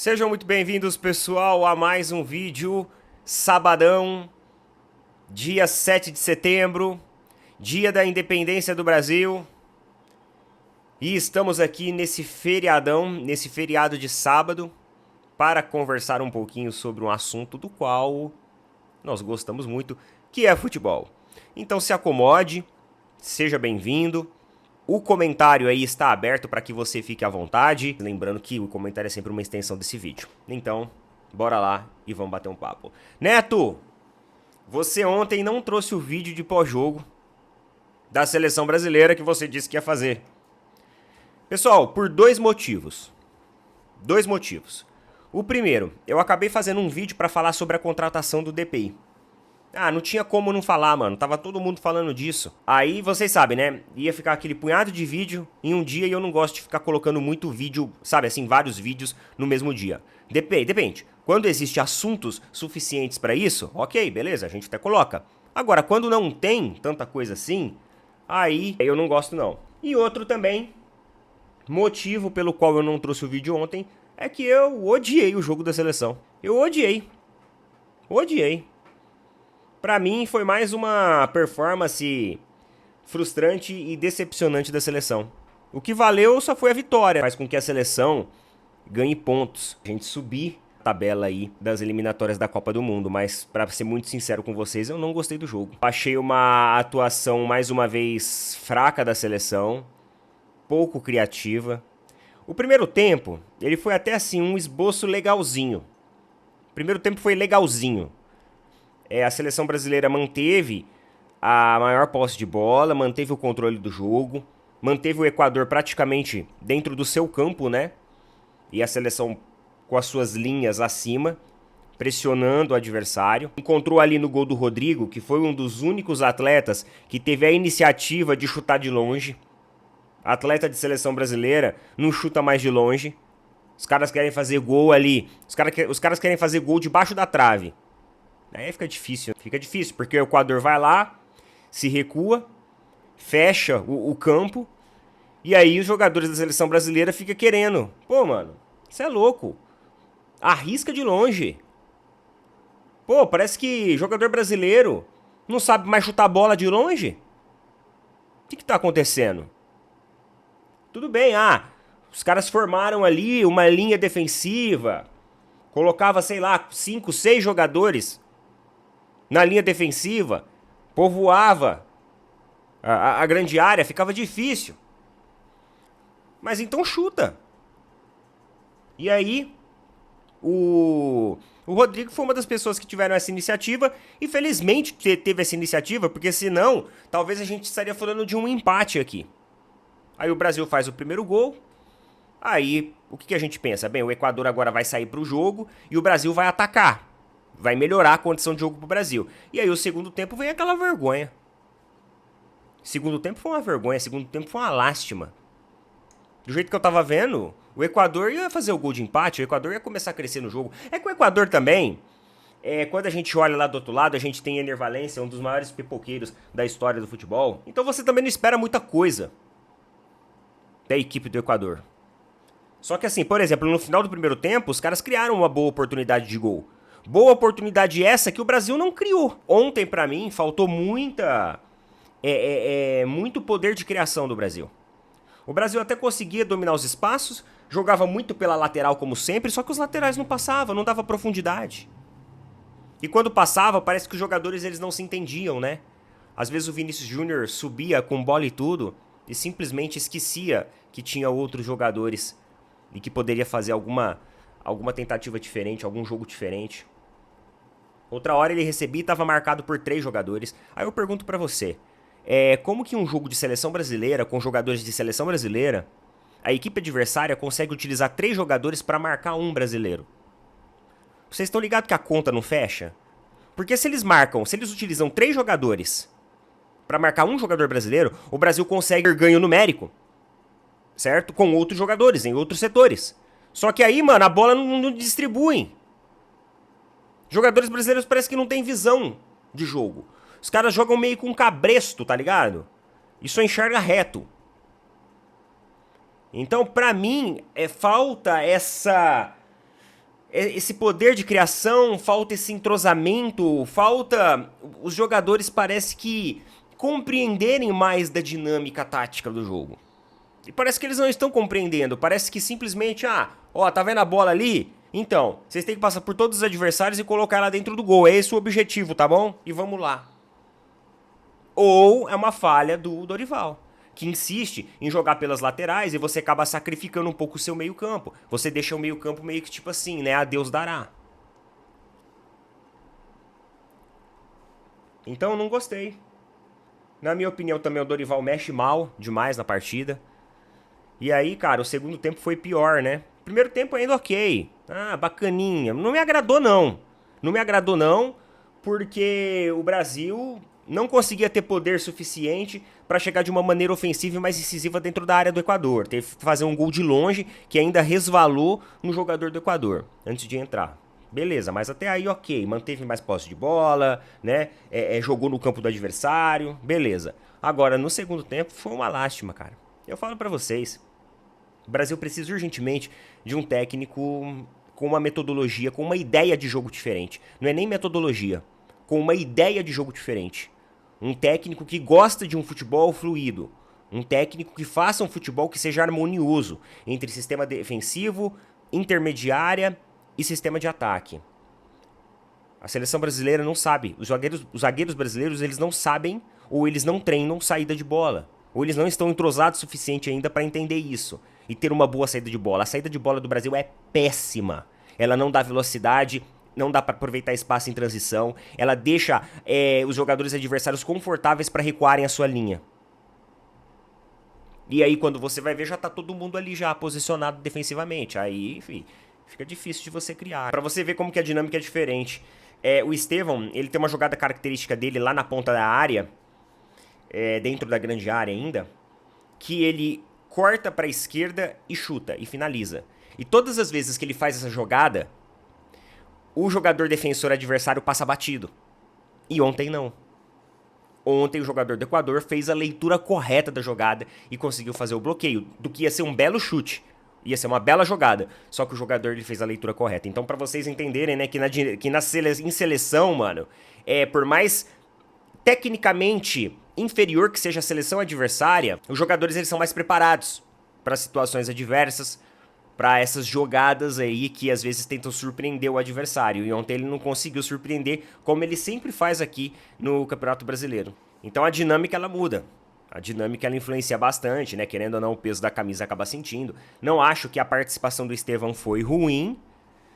Sejam muito bem-vindos, pessoal, a mais um vídeo. Sabadão, dia 7 de setembro, dia da independência do Brasil. E estamos aqui nesse feriadão, nesse feriado de sábado, para conversar um pouquinho sobre um assunto do qual nós gostamos muito, que é futebol. Então se acomode, seja bem-vindo. O comentário aí está aberto para que você fique à vontade. Lembrando que o comentário é sempre uma extensão desse vídeo. Então, bora lá e vamos bater um papo. Neto, você ontem não trouxe o vídeo de pós-jogo da seleção brasileira que você disse que ia fazer. Pessoal, por dois motivos. Dois motivos. O primeiro, eu acabei fazendo um vídeo para falar sobre a contratação do DPI. Ah, não tinha como não falar, mano. Tava todo mundo falando disso. Aí, vocês sabem, né? Ia ficar aquele punhado de vídeo em um dia e eu não gosto de ficar colocando muito vídeo, sabe? Assim, vários vídeos no mesmo dia. Depende. Quando existe assuntos suficientes pra isso, ok, beleza, a gente até coloca. Agora, quando não tem tanta coisa assim, aí eu não gosto não. E outro também, motivo pelo qual eu não trouxe o vídeo ontem, é que eu odiei o jogo da seleção. Eu odiei. Odiei. Pra mim, foi mais uma performance frustrante e decepcionante da seleção. O que valeu só foi a vitória, faz com que a seleção ganhe pontos. A gente subir a tabela aí das eliminatórias da Copa do Mundo, mas pra ser muito sincero com vocês, eu não gostei do jogo. Achei uma atuação mais uma vez fraca da seleção, pouco criativa. O primeiro tempo, ele foi até assim um esboço legalzinho. O primeiro tempo foi legalzinho. A seleção brasileira manteve a maior posse de bola, manteve o controle do jogo, manteve o Equador praticamente dentro do seu campo, né? E a seleção com as suas linhas acima, pressionando o adversário. Encontrou ali no gol do Rodrigo, que foi um dos únicos atletas que teve a iniciativa de chutar de longe. Atleta de seleção brasileira não chuta mais de longe. Os caras querem fazer gol ali, os caras querem fazer gol debaixo da trave. Aí fica difícil, porque o Equador vai lá, se recua, fecha o campo, e aí os jogadores da seleção brasileira ficam querendo. Pô, mano, você é louco. Arrisca de longe. Pô, parece que jogador brasileiro não sabe mais chutar bola de longe. O que tá acontecendo? Tudo bem, os caras formaram ali uma linha defensiva, colocava, sei lá, 5, 6 jogadores na linha defensiva, povoava a grande área, ficava difícil. Mas então chuta. E aí, o Rodrigo foi uma das pessoas que tiveram essa iniciativa, e felizmente teve essa iniciativa, porque senão, talvez a gente estaria falando de um empate aqui. Aí o Brasil faz o primeiro gol, aí o que a gente pensa? Bem, o Equador agora vai sair pro jogo e o Brasil vai atacar. Vai melhorar a condição de jogo pro Brasil. E aí o segundo tempo vem aquela vergonha. Segundo tempo foi uma vergonha, segundo tempo foi uma lástima. Do jeito que eu tava vendo, o Equador ia fazer o gol de empate, o Equador ia começar a crescer no jogo. É que o Equador também, quando a gente olha lá do outro lado, a gente tem Ener Valencia, um dos maiores pipoqueiros da história do futebol. Então você também não espera muita coisa da equipe do Equador. Só que assim, por exemplo, no final do primeiro tempo, os caras criaram uma boa oportunidade de gol. Boa oportunidade essa que o Brasil não criou. Ontem, pra mim, faltou muito poder de criação do Brasil. O Brasil até conseguia dominar os espaços, jogava muito pela lateral como sempre, só que os laterais não passavam, não dava profundidade. E quando passava, parece que os jogadores eles não se entendiam, né? Às vezes o Vinícius Júnior subia com bola e tudo e simplesmente esquecia que tinha outros jogadores e que poderia fazer alguma tentativa diferente, algum jogo diferente. Outra hora ele recebia e estava marcado por 3 jogadores. Aí eu pergunto pra você, como que um jogo de seleção brasileira, com jogadores de seleção brasileira, a equipe adversária consegue utilizar 3 jogadores pra marcar um brasileiro? Vocês estão ligados que a conta não fecha? Porque se eles utilizam 3 jogadores pra marcar um jogador brasileiro, o Brasil consegue ganho numérico, certo? Com outros jogadores, em outros setores. Só que aí, mano, a bola não distribui. Jogadores brasileiros parece que não tem visão de jogo. Os caras jogam meio com cabresto, tá ligado? E só enxerga reto. Então, pra mim, falta esse poder de criação, falta esse entrosamento, falta os jogadores parece que compreenderem mais da dinâmica tática do jogo. E parece que eles não estão compreendendo, parece que simplesmente, tá vendo a bola ali? Então, vocês têm que passar por todos os adversários e colocar ela dentro do gol, é esse o objetivo, tá bom? E vamos lá. Ou é uma falha do Dorival, que insiste em jogar pelas laterais e você acaba sacrificando um pouco o seu meio campo. Você deixa o meio campo meio que tipo assim, né? A Deus dará. Então eu não gostei. Na minha opinião também o Dorival mexe mal demais na partida. E aí, cara, o segundo tempo foi pior, né? Primeiro tempo ainda ok. Bacaninha. Não me agradou não. Não me agradou não, porque o Brasil não conseguia ter poder suficiente para chegar de uma maneira ofensiva e mais incisiva dentro da área do Equador. Teve que fazer um gol de longe que ainda resvalou no jogador do Equador antes de entrar. Beleza, mas até aí ok, manteve mais posse de bola, né? Jogou no campo do adversário, beleza. Agora, no segundo tempo, foi uma lástima, cara. Eu falo pra vocês, o Brasil precisa urgentemente de um técnico com uma metodologia, com uma ideia de jogo diferente. Não é nem metodologia, com uma ideia de jogo diferente. Um técnico que gosta de um futebol fluido. Um técnico que faça um futebol que seja harmonioso entre sistema defensivo, intermediária e sistema de ataque. A seleção brasileira não sabe. Os zagueiros brasileiros, eles não sabem ou eles não treinam saída de bola. Ou eles não estão entrosados o suficiente ainda para entender isso e ter uma boa saída de bola. A saída de bola do Brasil é péssima. Ela não dá velocidade, não dá para aproveitar espaço em transição. Ela deixa os jogadores adversários confortáveis para recuarem a sua linha. E aí quando você vai ver, já tá todo mundo ali já posicionado defensivamente. Aí, enfim, fica difícil de você criar. Para você ver como que a dinâmica é diferente. O Estevão, ele tem uma jogada característica dele lá na ponta da área, dentro da grande área ainda, que ele corta para a esquerda e chuta e finaliza. E todas as vezes que ele faz essa jogada, o jogador defensor adversário passa batido. E ontem não. Ontem o jogador do Equador fez a leitura correta da jogada e conseguiu fazer o bloqueio, do que ia ser um belo chute. Ia ser uma bela jogada, só que o jogador ele fez a leitura correta. Então, pra vocês entenderem, né, em seleção, mano, por mais tecnicamente inferior que seja a seleção adversária, os jogadores eles são mais preparados para situações adversas, para essas jogadas aí que às vezes tentam surpreender o adversário. E ontem ele não conseguiu surpreender, como ele sempre faz aqui no Campeonato Brasileiro. Então a dinâmica ela muda. A dinâmica ela influencia bastante, né? Querendo ou não, o peso da camisa acaba sentindo. Não acho que a participação do Estevão foi ruim.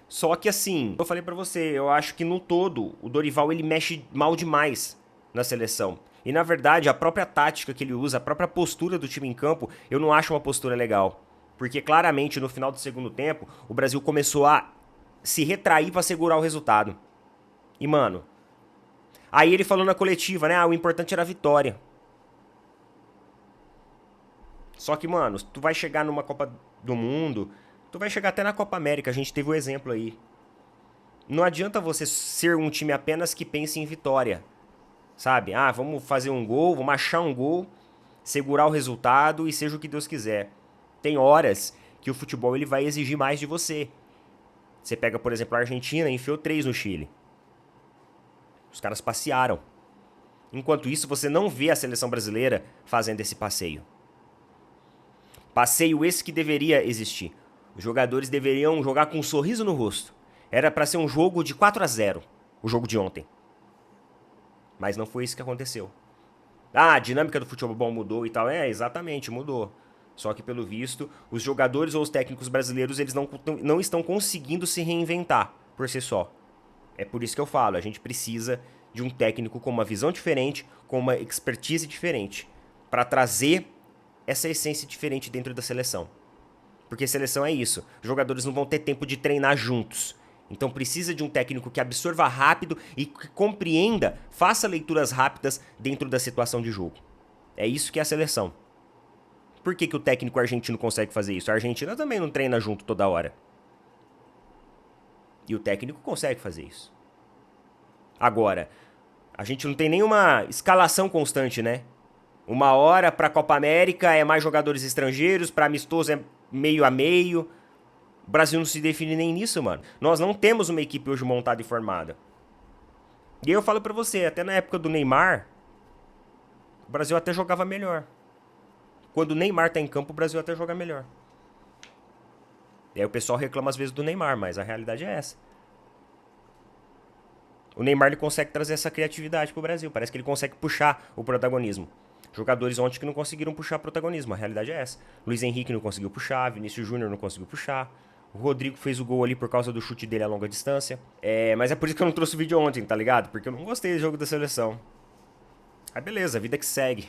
Só que assim, eu falei pra você, eu acho que no todo o Dorival ele mexe mal demais na seleção. E na verdade, a própria tática que ele usa, a própria postura do time em campo, eu não acho uma postura legal. Porque claramente no final do segundo tempo, o Brasil começou a se retrair pra segurar o resultado. E mano, aí ele falou na coletiva, né? O importante era a vitória. Só que, mano, tu vai chegar numa Copa do Mundo, tu vai chegar até na Copa América, a gente teve o exemplo aí. Não adianta você ser um time apenas que pense em vitória. Sabe? Vamos fazer um gol, vamos achar um gol, segurar o resultado e seja o que Deus quiser. Tem horas que o futebol ele vai exigir mais de você. Você pega, por exemplo, a Argentina e enfiou 3 no Chile. Os caras passearam. Enquanto isso, você não vê a seleção brasileira fazendo esse passeio. Passeio esse que deveria existir. Os jogadores deveriam jogar com um sorriso no rosto. Era pra ser um jogo de 4-0, o jogo de ontem. Mas não foi isso que aconteceu. A dinâmica do futebol mudou e tal. Exatamente, mudou. Só que, pelo visto, os jogadores ou os técnicos brasileiros eles não estão conseguindo se reinventar por si só. É por isso que eu falo, a gente precisa de um técnico com uma visão diferente, com uma expertise diferente, para trazer essa essência diferente dentro da seleção. Porque seleção é isso. Os jogadores não vão ter tempo de treinar juntos. Então precisa de um técnico que absorva rápido e que compreenda, faça leituras rápidas dentro da situação de jogo. É isso que é a seleção. Por que o técnico argentino consegue fazer isso? A Argentina também não treina junto toda hora. E o técnico consegue fazer isso. Agora, a gente não tem nenhuma escalação constante, né? Uma hora pra Copa América é mais jogadores estrangeiros, pra amistoso é meio a meio. O Brasil não se define nem nisso, mano. Nós não temos uma equipe hoje montada e formada. E eu falo pra você, até na época do Neymar, o Brasil até jogava melhor. Quando o Neymar tá em campo, o Brasil até joga melhor. E aí o pessoal reclama às vezes do Neymar, mas a realidade é essa. O Neymar ele consegue trazer essa criatividade pro Brasil. Parece que ele consegue puxar o protagonismo. Jogadores ontem que não conseguiram puxar protagonismo. A realidade é essa. Luiz Henrique não conseguiu puxar, Vinícius Júnior não conseguiu puxar. O Rodrigo fez o gol ali por causa do chute dele a longa distância. Mas é por isso que eu não trouxe o vídeo ontem, tá ligado? Porque eu não gostei do jogo da seleção. Aí beleza, vida que segue.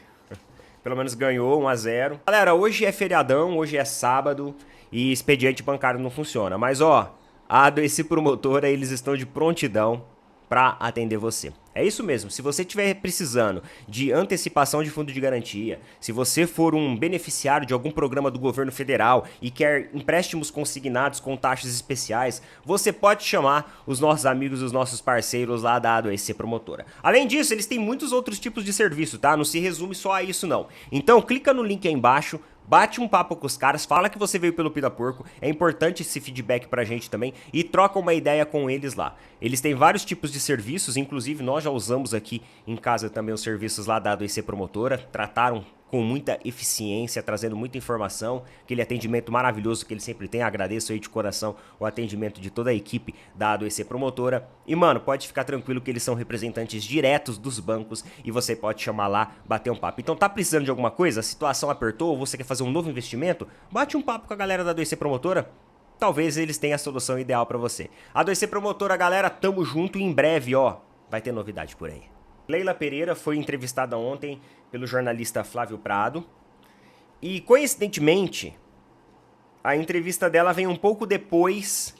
Pelo menos ganhou 1-0. Galera, hoje é feriadão, hoje é sábado e expediente bancário não funciona. Mas ó, a A2C Promotora, eles estão de prontidão para atender você. É isso mesmo, se você estiver precisando de antecipação de fundo de garantia, se você for um beneficiário de algum programa do governo federal e quer empréstimos consignados com taxas especiais, você pode chamar os nossos amigos, os nossos parceiros lá da A2C Promotora. Além disso, eles têm muitos outros tipos de serviço, tá? Não se resume só a isso não. Então clica no link aí embaixo, bate um papo com os caras, fala que você veio pelo Pida Porco, é importante esse feedback pra gente também e troca uma ideia com eles lá. Eles têm vários tipos de serviços, inclusive nós já usamos aqui em casa também os serviços lá da A2C Promotora, trataram com muita eficiência, trazendo muita informação, aquele atendimento maravilhoso que ele sempre tem. Agradeço aí de coração o atendimento de toda a equipe da A2C Promotora. E mano, pode ficar tranquilo que eles são representantes diretos dos bancos e você pode chamar lá, bater um papo. Então tá precisando de alguma coisa? A situação apertou ou você quer fazer um novo investimento? Bate um papo com a galera da A2C Promotora. Talvez eles tenham a solução ideal pra você. A2C Promotora, galera, tamo junto e em breve, ó, vai ter novidade por aí. Leila Pereira foi entrevistada ontem pelo jornalista Flávio Prado. E, coincidentemente, a entrevista dela vem um pouco depois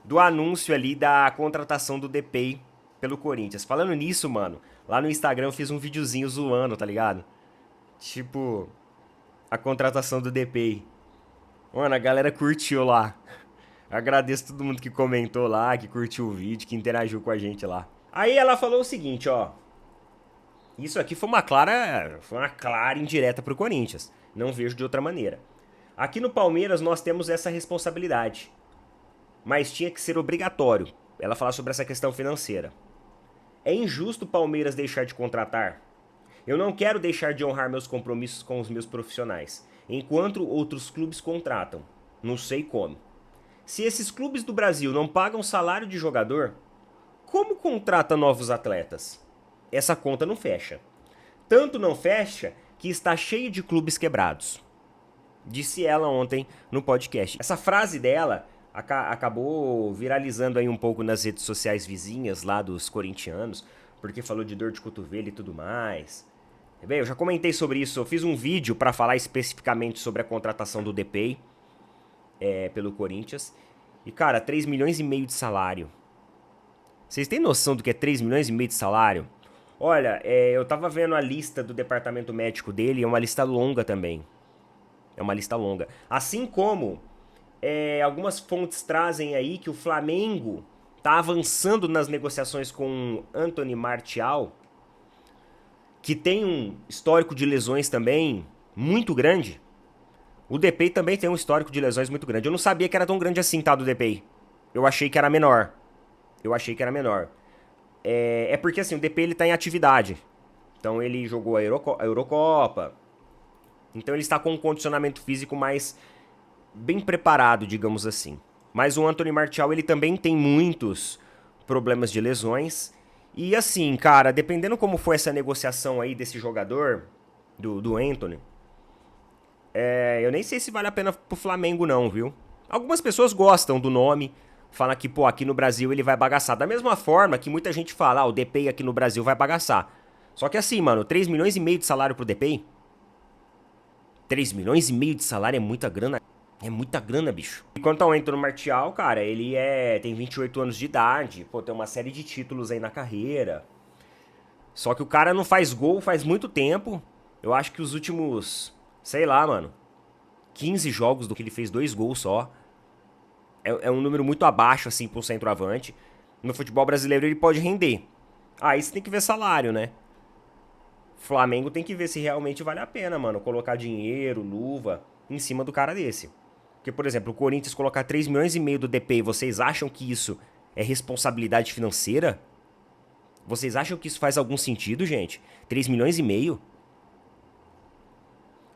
do anúncio ali da contratação do Depay pelo Corinthians. Falando nisso, mano, lá no Instagram eu fiz um videozinho zoando, tá ligado? Tipo, a contratação do Depay. Mano, a galera curtiu lá. Agradeço todo mundo que comentou lá, que curtiu o vídeo, que interagiu com a gente lá. Aí ela falou o seguinte, ó. Isso aqui foi uma clara indireta pro Corinthians. Não vejo de outra maneira. Aqui no Palmeiras nós temos essa responsabilidade. Mas tinha que ser obrigatório. Ela fala sobre essa questão financeira. É injusto o Palmeiras deixar de contratar? Eu não quero deixar de honrar meus compromissos com os meus profissionais, enquanto outros clubes contratam. Não sei como. Se esses clubes do Brasil não pagam salário de jogador, como contrata novos atletas? Essa conta não fecha. Tanto não fecha que está cheio de clubes quebrados. Disse ela ontem no podcast. Essa frase dela acabou viralizando aí um pouco nas redes sociais vizinhas lá dos corintianos, porque falou de dor de cotovelo e tudo mais. Bem, eu já comentei sobre isso, eu fiz um vídeo para falar especificamente sobre a contratação do Depay pelo Corinthians. E cara, 3 milhões e meio de salário. Vocês têm noção do que é 3 milhões e meio de salário? Olha, eu tava vendo a lista do departamento médico dele, é uma lista longa também. É uma lista longa. Assim como algumas fontes trazem aí que o Flamengo tá avançando nas negociações com Anthony Martial, que tem um histórico de lesões também muito grande. O Depay também tem um histórico de lesões muito grande. Eu não sabia que era tão grande assim, tá, do Depay. Eu achei que era menor. É porque assim, o Depay ele tá em atividade. Então ele jogou a Eurocopa. Então ele está com um condicionamento físico mais bem preparado, digamos assim. Mas o Anthony Martial ele também tem muitos problemas de lesões. E assim, cara, dependendo como foi essa negociação aí desse jogador, do Anthony, eu nem sei se vale a pena pro Flamengo não, viu? Algumas pessoas gostam do nome, falam que, pô, aqui no Brasil ele vai bagaçar. Da mesma forma que muita gente fala, o Depay aqui no Brasil vai bagaçar. Só que assim, mano, 3 milhões e meio de salário pro Depay? 3 milhões e meio de salário é muita grana. É muita grana, bicho. E quanto ao Anthony Martial, cara, ele tem 28 anos de idade, pô, tem uma série de títulos aí na carreira. Só que o cara não faz gol faz muito tempo. Eu acho que os últimos, sei lá, mano, 15 jogos do que ele fez 2 gols só. É um número muito abaixo, assim, pro centroavante. No futebol brasileiro ele pode render. Aí você tem que ver salário, né? Flamengo tem que ver se realmente vale a pena, mano, colocar dinheiro, luva em cima do cara desse. Porque, por exemplo, o Corinthians colocar 3,5 milhões do DP, vocês acham que isso é responsabilidade financeira? Vocês acham que isso faz algum sentido, gente? 3,5 milhões?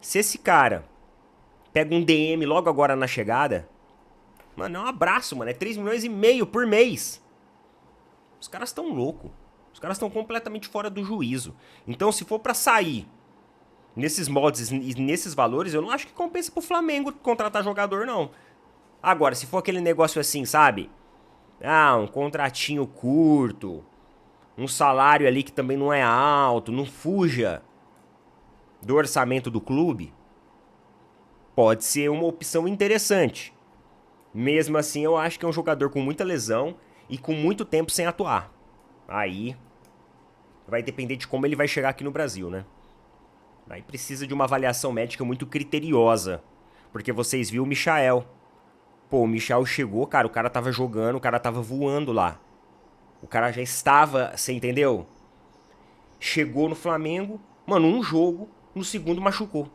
Se esse cara pega um DM logo agora na chegada, mano, é um abraço, mano. É 3,5 milhões por mês. Os caras estão loucos. Os caras estão completamente fora do juízo. Então, se for pra sair nesses moldes e nesses valores, eu não acho que compensa pro Flamengo contratar jogador, não. Agora, se for aquele negócio assim, sabe? Ah, um contratinho curto, um salário ali que também não é alto, não fuja do orçamento do clube, pode ser uma opção interessante. Mesmo assim, eu acho que é um jogador com muita lesão e com muito tempo sem atuar. Aí vai depender de como ele vai chegar aqui no Brasil, né? Aí precisa de uma avaliação médica muito criteriosa. Porque vocês viram o Michael. Pô, o Michael chegou, cara, o cara tava jogando, o cara tava voando lá. O cara já estava, você entendeu? Chegou no Flamengo, mano, um jogo, no segundo machucou.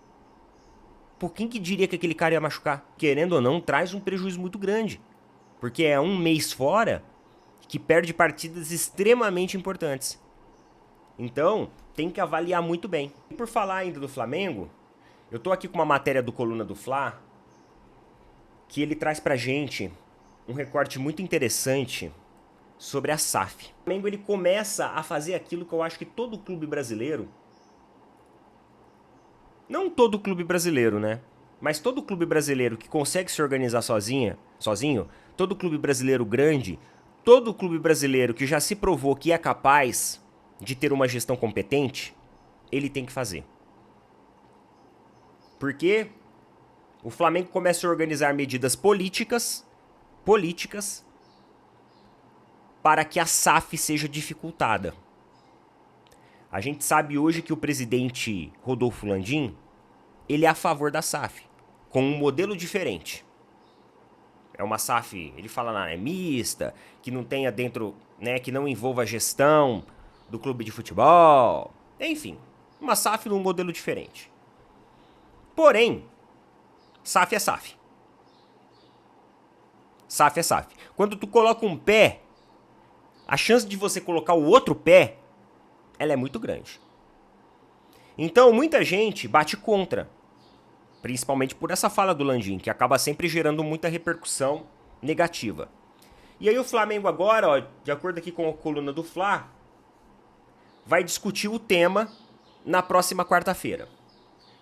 Pô, quem que diria que aquele cara ia machucar? Querendo ou não, traz um prejuízo muito grande. Porque é um mês fora que perde partidas extremamente importantes. Então, tem que avaliar muito bem. E por falar ainda do Flamengo, eu tô aqui com uma matéria do Coluna do Fla, que ele traz pra gente um recorte muito interessante sobre a SAF. O Flamengo ele começa a fazer aquilo que eu acho que todo clube brasileiro, não todo clube brasileiro, né? Mas todo clube brasileiro que consegue se organizar sozinho, todo clube brasileiro grande, todo clube brasileiro que já se provou que é capaz de ter uma gestão competente, ele tem que fazer. Porque o Flamengo começa a organizar medidas políticas para que a SAF seja dificultada. A gente sabe hoje que o presidente Rodolfo Landim, ele é a favor da SAF, com um modelo diferente. É uma SAF, ele fala lá, é mista, que não tenha dentro, né, que não envolva a gestão do clube de futebol. Enfim, uma SAF num modelo diferente. Porém, SAF é SAF. SAF é SAF. Quando tu coloca um pé, a chance de você colocar o outro pé, ela é muito grande. Então, muita gente bate contra. Principalmente por essa fala do Landim, que acaba sempre gerando muita repercussão negativa. E aí o Flamengo agora, ó, de acordo aqui com a coluna do Fla, vai discutir o tema na próxima quarta-feira.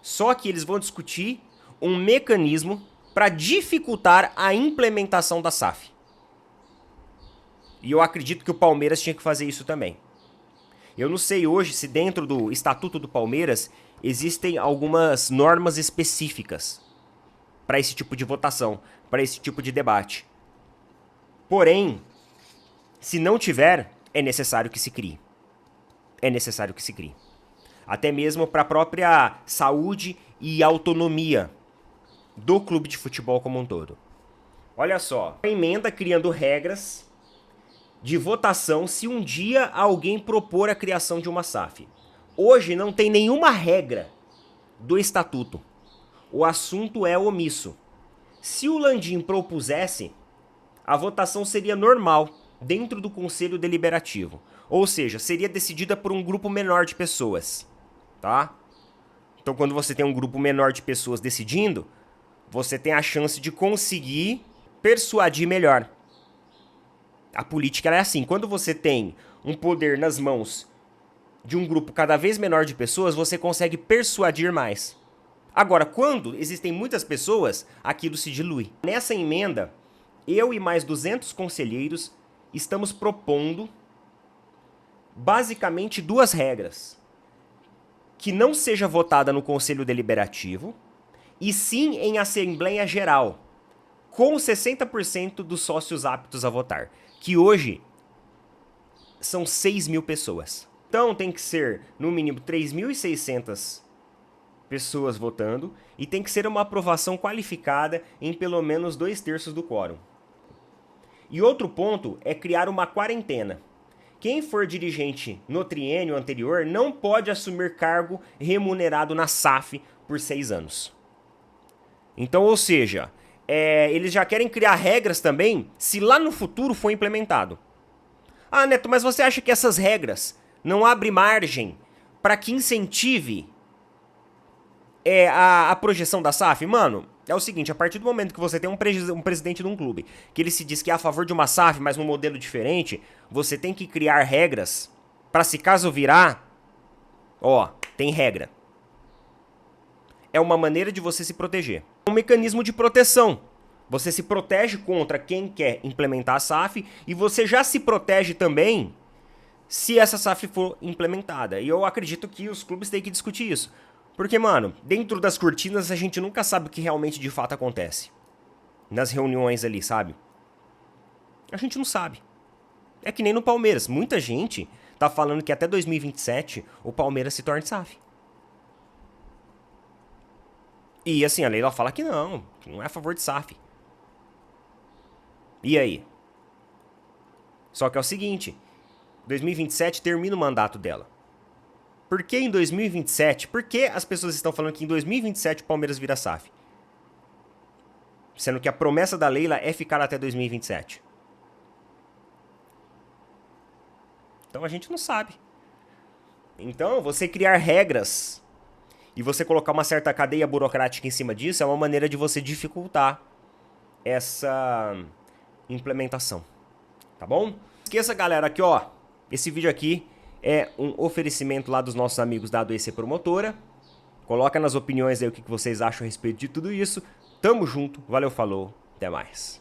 Só que eles vão discutir um mecanismo para dificultar a implementação da SAF. E eu acredito que o Palmeiras tinha que fazer isso também. Eu não sei hoje se dentro do Estatuto do Palmeiras existem algumas normas específicas para esse tipo de votação, para esse tipo de debate. Porém, se não tiver, é necessário que se crie. É necessário que se crie. Até mesmo para a própria saúde e autonomia do clube de futebol como um todo. Olha só, a emenda criando regras de votação se um dia alguém propor a criação de uma SAF. Hoje não tem nenhuma regra do estatuto. O assunto é omisso. Se o Landim propusesse, a votação seria normal dentro do Conselho Deliberativo. Ou seja, seria decidida por um grupo menor de pessoas, tá? Então quando você tem um grupo menor de pessoas decidindo, você tem a chance de conseguir persuadir melhor. A política é assim, quando você tem um poder nas mãos de um grupo cada vez menor de pessoas, você consegue persuadir mais. Agora, quando existem muitas pessoas, aquilo se dilui. Nessa emenda, eu e mais 200 conselheiros estamos propondo basicamente duas regras. Que não seja votada no Conselho Deliberativo, e sim em Assembleia Geral, com 60% dos sócios aptos a votar, que hoje são 6 mil pessoas. Então tem que ser, no mínimo, 3.600 pessoas votando, e tem que ser uma aprovação qualificada em pelo menos 2/3 do quórum. E outro ponto é criar uma quarentena. Quem for dirigente no triênio anterior não pode assumir cargo remunerado na SAF por 6 anos. Então, ou seja, eles já querem criar regras também se lá no futuro for implementado. Ah, Neto, mas você acha que essas regras não abrem margem para que incentive a projeção da SAF? Mano, é o seguinte, a partir do momento que você tem um presidente de um clube, que ele se diz que é a favor de uma SAF, mas num modelo diferente, você tem que criar regras para se caso virar, ó, tem regra. É uma maneira de você se proteger. É um mecanismo de proteção. Você se protege contra quem quer implementar a SAF e você já se protege também se essa SAF for implementada. E eu acredito que os clubes têm que discutir isso. Porque, mano, dentro das cortinas a gente nunca sabe o que realmente de fato acontece. Nas reuniões ali, sabe? A gente não sabe. É que nem no Palmeiras. Muita gente tá falando que até 2027 o Palmeiras se torne SAF. E assim, a Leila fala que não é a favor de SAF. E aí? Só que é o seguinte, 2027 termina o mandato dela. Por que em 2027? Por que as pessoas estão falando que em 2027 o Palmeiras vira SAF? Sendo que a promessa da Leila é ficar até 2027. Então a gente não sabe. Então, você criar regras e você colocar uma certa cadeia burocrática em cima disso é uma maneira de você dificultar essa implementação. Tá bom? Esqueça, galera, aqui, ó. Esse vídeo aqui é um oferecimento lá dos nossos amigos da A2C Promotora. Coloca nas opiniões aí o que vocês acham a respeito de tudo isso. Tamo junto, valeu, falou, até mais.